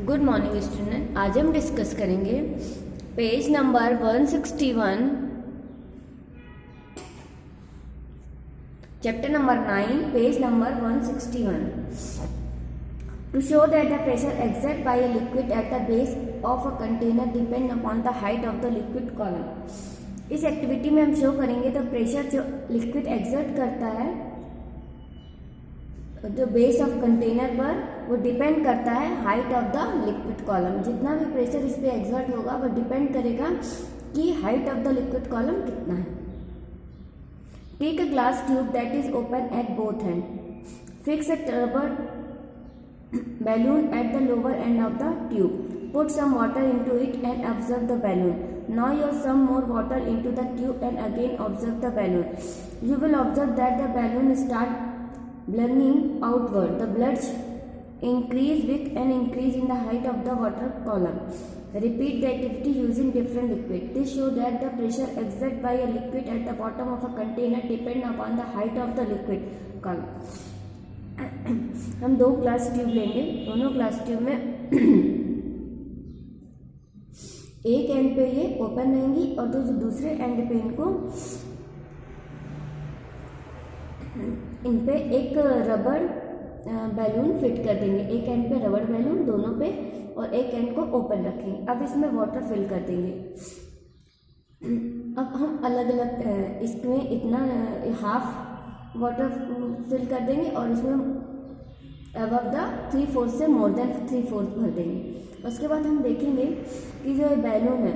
Good morning student. आज हम discuss करेंगे page number 161, chapter number 9, page number 161. To show that the pressure exerted by a liquid at the base of a container depend upon the height of the liquid column. इस activity में हम show करेंगे तो pressure जो liquid exert करता है जो base of container पर, वो डिपेंड करता है height of the liquid column. जितना भी प्रेशर इस पे एक्सर्ट होगा वो डिपेंड करेगा कि height of the liquid column कितना है. Take a glass tube that is open at both end. Fix a rubber balloon at the lower end of the tube. Put some water into it and observe the balloon. Now you some more water into the tube and again observe the balloon. You will observe that the balloon start blowing outward. The blood increase with an increase in the height of the water column. Repeat the activity using different liquid. This shows that the pressure exerted by a liquid at the bottom of a container depend upon the height of the liquid column. हम दो glass tube लेंगे. दोनों glass tube में एक and पे ये open रहेंगी और जो दूसरे एंड पे इन पे एक रबर बैलून फिट कर देंगे. एक एंड पे रबर बैलून दोनों पे और एक एंड को ओपन रखेंगे. अब इसमें वाटर फिल कर देंगे. अब हम अलग अलग इसमें इतना हाफ वाटर फिल कर देंगे और इसमें अबव द 3/4 से मोर देन 3/4 भर देंगे. उसके बाद हम देखेंगे कि जो बैलून है,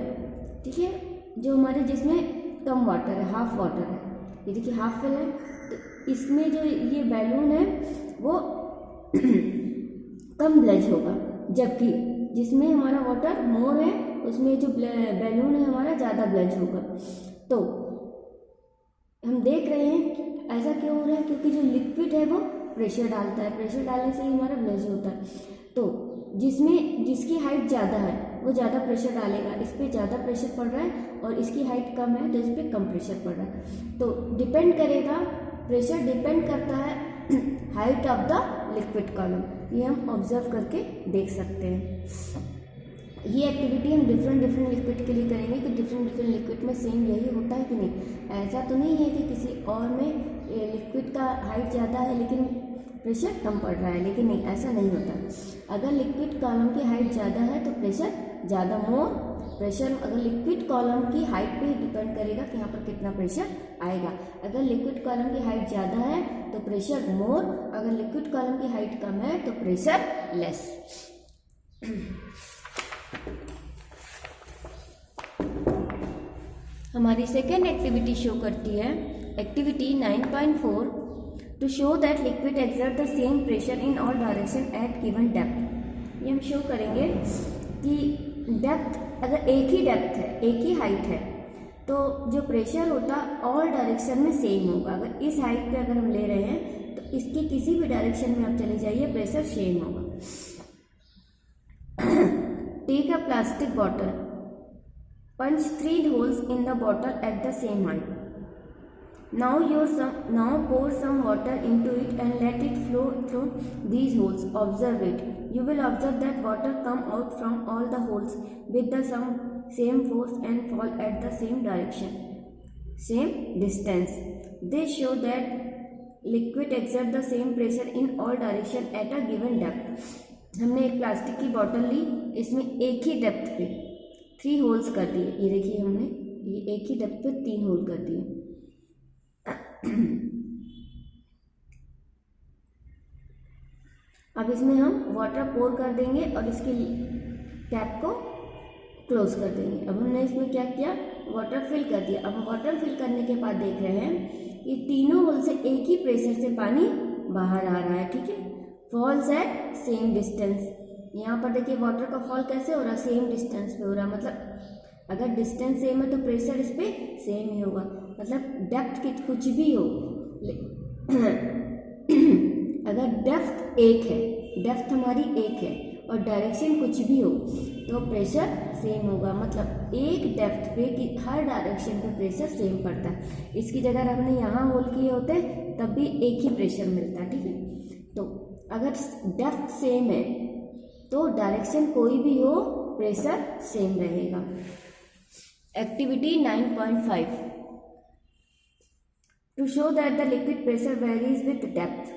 ठीक है, जो हमारे जिसमें कम वाटर है, हाफ वाटर है, ये देखिए हाफ फिल है, तो इसमें जो ये बैलून है वो कम ब्लेज होगा, जबकि जिसमें हमारा वाटर मोर है उसमें जो बैलून है हमारा ज़्यादा ब्लेज होगा. तो हम देख रहे हैं ऐसा क्यों हो रहा है, क्योंकि जो लिक्विड है वो प्रेशर डालता है. प्रेशर डालने से ही हमारा ब्लेज होता है. तो जिसकी हाइट ज़्यादा है वो ज़्यादा प्रेशर डालेगा. इस पर ज़्यादा प्रेशर पड़ रहा है और इसकी हाइट कम है तो इस पर कम प्रेशर पड़ रहा है. तो डिपेंड करेगा, प्रेशर डिपेंड करता है height of the liquid column. ये हम ऑब्जर्व करके देख सकते हैं. ये एक्टिविटी हम डिफरेंट लिक्विड के लिए करेंगे कि डिफरेंट लिक्विड में सेम यही होता है कि नहीं. ऐसा तो नहीं है कि किसी और में लिक्विड का हाइट ज़्यादा है लेकिन प्रेशर कम पड़ रहा है, लेकिन नहीं, ऐसा नहीं होता. अगर लिक्विड कॉलम की हाइट ज़्यादा है तो प्रेशर ज़्यादा, मोर प्रेशर. अगर लिक्विड कॉलम की हाइट पे डिपेंड करेगा कि यहाँ पर कितना प्रेशर आएगा. अगर लिक्विड कॉलम की हाइट ज़्यादा है तो प्रेशर मोर, अगर लिक्विड कॉलम की हाइट कम है तो प्रेशर लेस. हमारी सेकेंड एक्टिविटी शो करती है activity 9.4 to show that liquid exert the same pressure in all direction at given depth. ये हम शो करेंगे कि डेप्थ, अगर एक ही डेप्थ है, एक ही हाइट है, तो जो प्रेशर होता ऑल डायरेक्शन में सेम होगा. अगर इस हाइट पे अगर हम ले रहे हैं तो इसकी किसी भी डायरेक्शन में आप चले जाइए, प्रेशर सेम होगा. Take a plastic bottle. Punch 3 holes in the bottle at the same height. Now pour some water into it and let it flow through these holes. Observe it. You will observe that water come out from all the holes with the same force and fall at the same direction, same distance. This show that liquid exert the same pressure in all direction at a given depth. हमने एक plastic की bottle ली, इसमें एक ही depth पे 3 holes कर दिए. ये देखिए हमने ये एक ही डेप्थ पे 3 होल कर दिए. अब इसमें हम वाटर पोर कर देंगे और इसकी कैप को क्लोज कर देंगे. अब हमने इसमें क्या किया, वाटर फिल कर दिया. अब वाटर फिल करने के बाद देख रहे हैं ये तीनों होल से एक ही प्रेशर से पानी बाहर आ रहा है, ठीक है. Falls at same distance. यहाँ पर देखिए वाटर का फॉल कैसे हो रहा है, सेम डिस्टेंस पे हो रहा है. मतलब अगर डिस्टेंस सेम है तो प्रेशर इस पे सेम ही होगा. मतलब डेप्थ की कुछ भी हो, अगर डेप्थ एक है, डेप्थ हमारी एक है और डायरेक्शन कुछ भी हो तो प्रेशर सेम होगा. मतलब एक डेप्थ पे कि हर डायरेक्शन पे प्रेशर सेम पड़ता है. इसकी जगह हमने यहाँ होल किए होते तब भी एक ही प्रेशर मिलता है, ठीक है. तो अगर डेप्थ सेम है तो डायरेक्शन कोई भी हो, प्रेशर सेम रहेगा। Activity 9.5 to show that the liquid pressure varies with depth.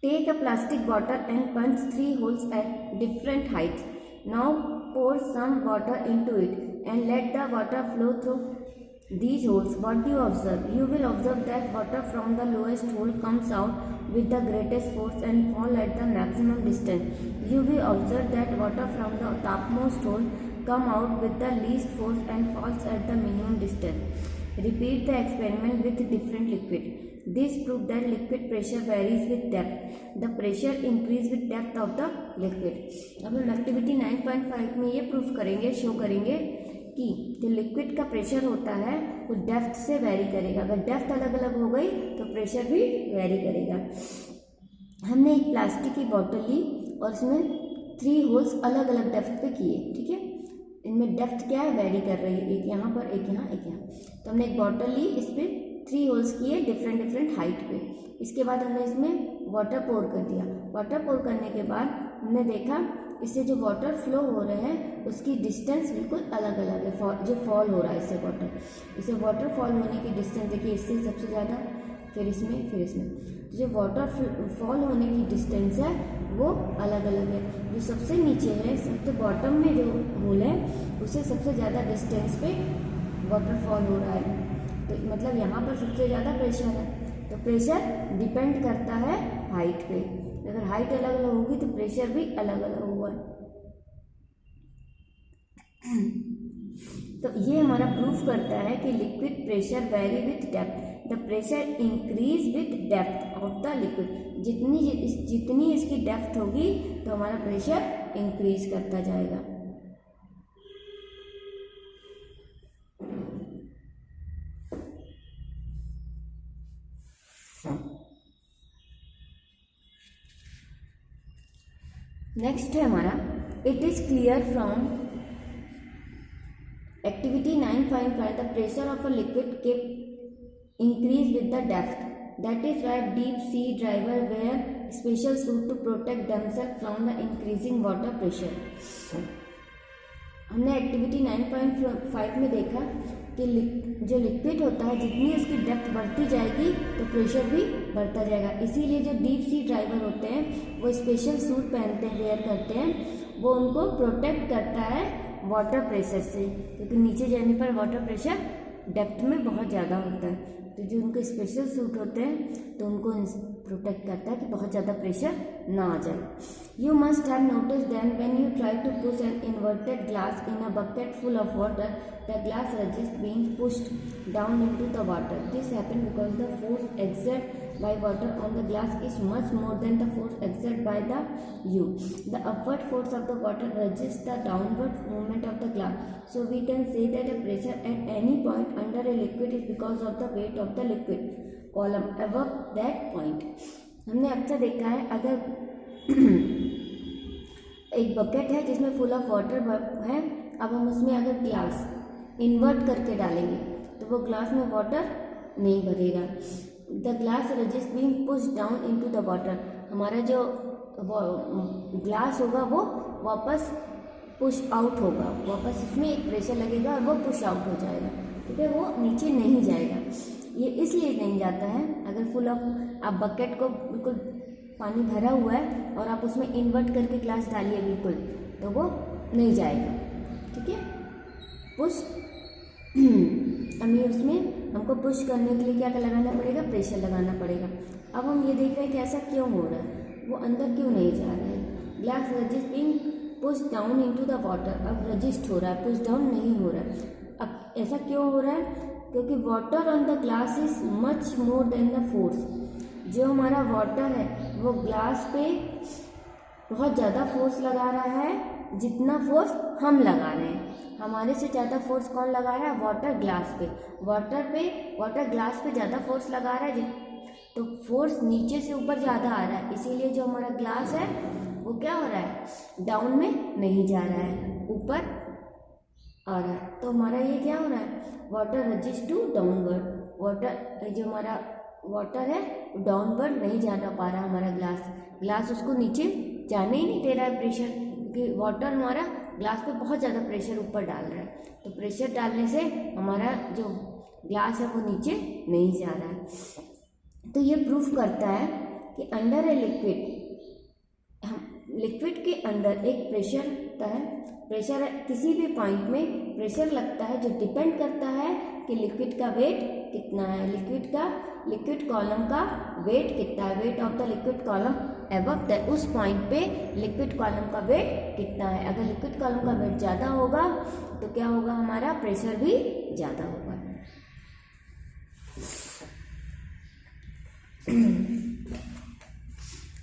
Take a plastic bottle and punch 3 holes at different heights. Now pour some water into it and let the water flow through these holes. What do you observe? You will observe that water from the lowest hole comes out with the greatest force and fall at the maximum distance. You will observe that water from the topmost hole come out with the least force and falls at the minimum distance. Repeat the experiment with different liquid. This proves that liquid pressure varies with depth. The pressure increase with depth of the liquid. अब हम activity 9.5 में ये proof करेंगे, show करेंगे कि जो liquid का pressure होता है वो डेप्थ से वेरी करेगा। अगर डेप्थ अलग अलग हो गई तो प्रेशर भी वेरी करेगा। हमने एक प्लास्टिक की बॉटल ली और इसमें 3 होल्स अलग अलग डेप्थ पे किए, ठीक है। इनमें डेप्थ क्या है, वेरी कर रही है, एक यहाँ पर, एक यहाँ, एक यहाँ। तो हमने एक बॉटल ली, इस पर 3 होल्स किए डिफरेंट हाइट पे। इसके बाद हमने इसमें वाटर पोर कर दिया। वाटर पोर करने के बाद हमने देखा इससे जो वाटर फ्लो हो रहे हैं उसकी डिस्टेंस बिल्कुल अलग अलग है। जो फॉल हो रहा है इससे वाटर फॉल होने की डिस्टेंस देखिए, इससे सबसे ज़्यादा, फिर इसमें। तो जो वाटर फॉल होने की डिस्टेंस है वो अलग अलग है। जो सबसे नीचे है, सबसे बॉटम में जो होल है उससे सबसे ज़्यादा डिस्टेंस पे वाटर फॉल हो रहा है। तो मतलब यहाँ पर सबसे ज़्यादा प्रेशर है। तो प्रेशर डिपेंड करता है हाइट पे। अगर हाइट अलग अलग होगी तो प्रेशर भी अलग अलग होगा। तो ये हमारा प्रूफ करता है कि liquid pressure very with depth. The pressure increase with depth of the liquid. जितनी इसकी डेप्थ होगी तो हमारा प्रेशर इंक्रीज करता जाएगा। नेक्स्ट है हमारा, it is clear from activity 9.5 the pressure of a liquid keep increase with the depth. That is why deep sea diver wear special suit to protect themselves from the increasing water pressure. हमने activity 9.5 में देखा कि जो liquid होता है जितनी उसकी depth बढ़ती जाएगी तो प्रेशर भी बढ़ता जाएगा। इसीलिए जो डीप सी डाइवर होते हैं वो स्पेशल सूट पहनते हैं, वेयर करते हैं, वो उनको प्रोटेक्ट करता है वाटर प्रेशर से, क्योंकि नीचे जाने पर वाटर प्रेशर डेप्थ में बहुत ज़्यादा होता है। तो जो उनके स्पेशल सूट होते हैं तो उनको प्रोटेक्ट करता है कि बहुत ज़्यादा प्रेशर ना आ जाए। You must have notice than when you try to push an inverted glass in a bucket full of water, the glass resist being pushed down into the water. This happen because the force exert by water on the glass is much more than the force exerted by the you. The upward force of the water resists the downward movement of the glass. So we can say that the pressure at any point under a liquid is because of the weight of the liquid column above that point. हमने अक्सर देखा है, अगर एक bucket है जिसमें full of water है, अब हम उसमें अगर ग्लास इन्वर्ट करके डालेंगे तो वो ग्लास में वाटर नहीं भरेगा। The glass resist being push down into the water. हमारा जो ग्लास होगा वो वापस पुश आउट होगा, वापस इसमें एक प्रेशर लगेगा और वो पुश आउट हो जाएगा, ठीक है, वो नीचे नहीं जाएगा। ये इसलिए नहीं जाता है, अगर फुल ऑफ आप बकेट को बिल्कुल पानी भरा हुआ है और आप उसमें इन्वर्ट करके ग्लास डालिए बिल्कुल, तो वो नहीं जाएगा, ठीक है। पुश हमें उसमें हमको पुश करने के लिए क्या लगाना पड़ेगा, प्रेशर लगाना पड़ेगा। अब हम ये देख रहे हैं कि ऐसा क्यों हो रहा है, वो अंदर क्यों नहीं जा रहा है। Glass resist being push down into the water, अब रजिस्ट हो रहा है, पुश डाउन नहीं हो रहा है। अब ऐसा क्यों हो रहा है, क्योंकि water on the glass is much more than the force. जो हमारा वाटर है वो ग्लास पे बहुत ज़्यादा फोर्स लगा रहा है जितना फोर्स हम लगा रहे हैं। हमारे से ज़्यादा फोर्स कौन लगा रहा है, वाटर ग्लास पे। वाटर ग्लास पे ज़्यादा फोर्स लगा रहा है, तो फोर्स नीचे से ऊपर ज़्यादा आ रहा है। इसीलिए जो हमारा ग्लास है वो क्या हो रहा है, डाउन में नहीं जा रहा है, ऊपर आ रहा है। तो हमारा ये क्या हो रहा है, water resist to downward. Water जो हमारा वाटर है वो डाउनवर्ड नहीं जाना पा रहा हमारा ग्लास उसको नीचे जाने ही नहीं दे रहा है प्रेशर, क्योंकि वाटर हमारा ग्लास पे बहुत ज़्यादा प्रेशर ऊपर डाल रहा है। तो प्रेशर डालने से हमारा जो ग्लास है वो नीचे नहीं जा रहा है। तो ये प्रूफ करता है कि अंडर ए लिक्विड के अंदर एक प्रेशर होता है। प्रेशर किसी भी पॉइंट में प्रेशर लगता है जो डिपेंड करता है कि लिक्विड का वेट कितना है, लिक्विड कॉलम का वेट कितना है, weight of the liquid column above the, उस पॉइंट पे लिक्विड कॉलम का वेट कितना है। अगर लिक्विड कॉलम का वेट ज़्यादा होगा तो क्या होगा, हमारा प्रेशर भी ज़्यादा होगा।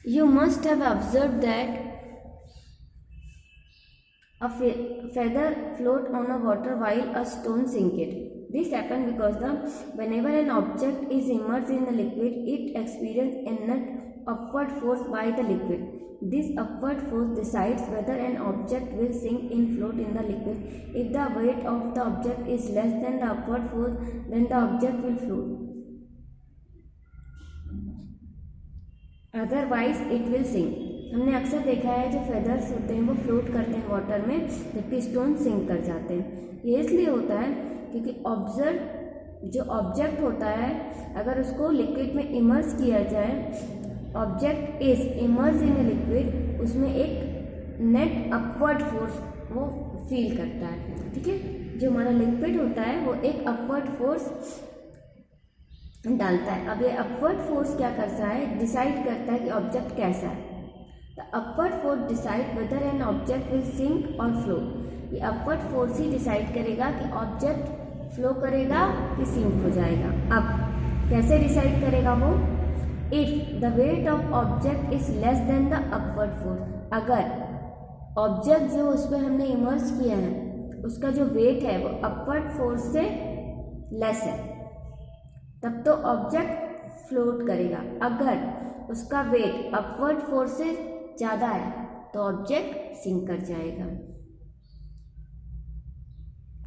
You must have observed that a feather float on a water while a stone sink it. This happens because whenever an object is immersed in the liquid, it experiences a net upward force by the liquid. This upward force decides whether an object will sink or float in the liquid. If the weight of the object is less than the upward force, then the object will float. Otherwise it will sink. हमने अक्सर देखा है जो feathers होते हैं वो float करते हैं वाटर में, जबकि स्टोन सिंक कर जाते हैं। ये इसलिए होता है क्योंकि जो ऑब्जेक्ट होता है अगर उसको लिक्विड में इमर्स किया जाए, object is immerse in a liquid, उसमें एक नेट अपवर्ड फोर्स वो फील करता है। ठीक है, जो हमारा लिक्विड होता है वो एक अपवर्ड फोर्स डालता है। अब ये अपवर्ड फोर्स क्या करता है, डिसाइड करता है कि ऑब्जेक्ट कैसा है। The upward force decide whether an object will sink और फ्लो। ये अपवर्ड फोर्स ही डिसाइड करेगा कि ऑब्जेक्ट फ्लो करेगा कि सिंक हो जाएगा। अब कैसे डिसाइड करेगा वो, if the weight of object is less than the upward force. अगर ऑब्जेक्ट जो उस पर हमने इमर्स किया है उसका जो वेट है वो अपवर्ड फोर्स से लेस है, तब तो ऑब्जेक्ट फ्लोट करेगा। अगर उसका वेट अपवर्ड फोर्स से ज़्यादा है तो ऑब्जेक्ट सिंक कर जाएगा।